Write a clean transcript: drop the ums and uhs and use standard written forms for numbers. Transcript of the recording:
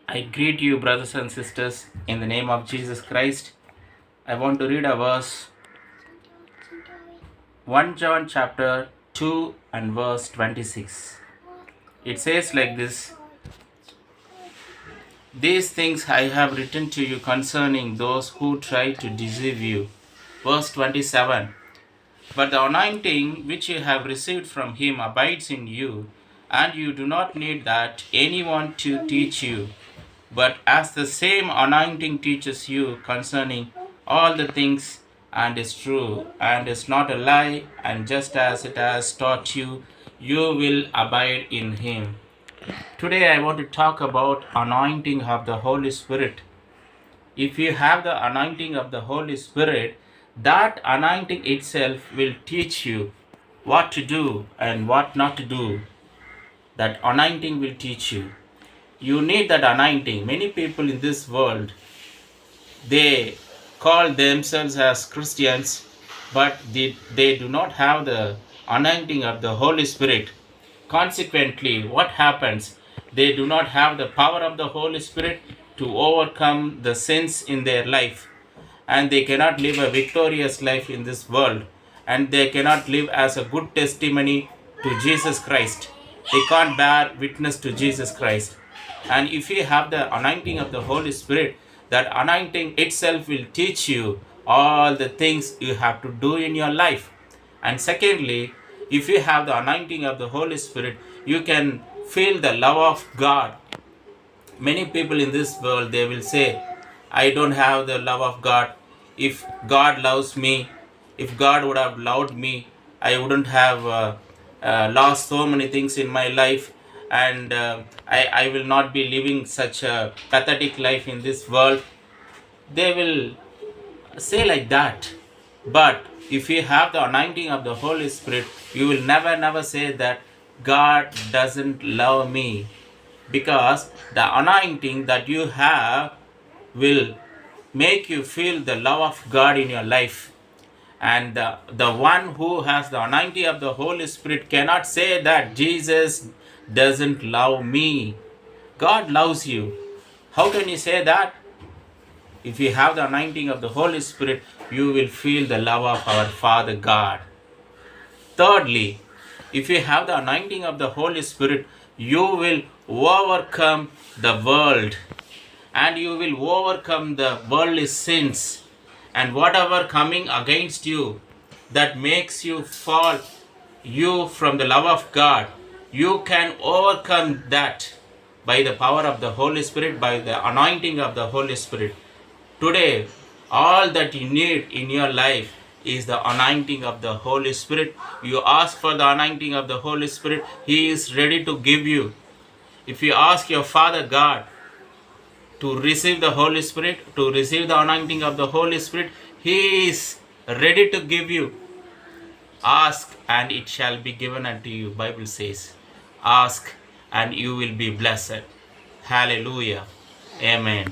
I greet you, brothers and sisters, in the name of Jesus Christ. I want to read a verse 1 John chapter 2 and verse 26. It says like this: These things I have written to you concerning those who try to deceive you. Verse 27. But the anointing which you have received from him abides in you, and you do not need that anyone to teach you. But as the same anointing teaches you concerning all the things, and is true, and is not a lie, and just as it has taught you, you will abide in him. Today I want to talk about anointing of the Holy Spirit. If you have the anointing of the Holy Spirit, that anointing itself will teach you what to do and what not to do. That anointing will teach you. You need that anointing. Many people in this world, they call themselves as Christians, but they do not have the anointing of the Holy Spirit. Consequently, what happens? They do not have the power of the Holy Spirit to overcome the sins in their life, and they cannot live a victorious life in this world, and they cannot live as a good testimony to Jesus Christ. They can't bear witness to Jesus Christ. And if you have the anointing of the Holy Spirit, that anointing itself will teach you all the things you have to do in your life. And secondly, if you have the anointing of the Holy Spirit, you can feel the love of God. Many people in this world, they will say, I don't have the love of God. If God loves me, if God would have loved me, I wouldn't have lost so many things in my life, and I will not be living such a pathetic life in this world. They will say like that. But if you have the anointing of the Holy Spirit, you will never say that God doesn't love me, because the anointing that you have will make you feel the love of God in your life. And the one who has the anointing of the Holy Spirit cannot say that Jesus doesn't love me. God loves you. How can you say that? If you have the anointing of the Holy Spirit, you will feel the love of our Father God. Thirdly, if you have the anointing of the Holy Spirit, you will overcome the world, and you will overcome the worldly sins, and whatever coming against you that makes you fall you from the love of God, you can overcome that by the power of the Holy Spirit, by the anointing of the Holy Spirit. Today, all that you need in your life is the anointing of the Holy Spirit. You ask for the anointing of the Holy Spirit, He is ready to give you. If you ask your Father God to receive the Holy Spirit, to receive the anointing of the Holy Spirit, He is ready to give you. Ask and it shall be given unto you. Bible says, ask and you will be blessed. Hallelujah. Amen.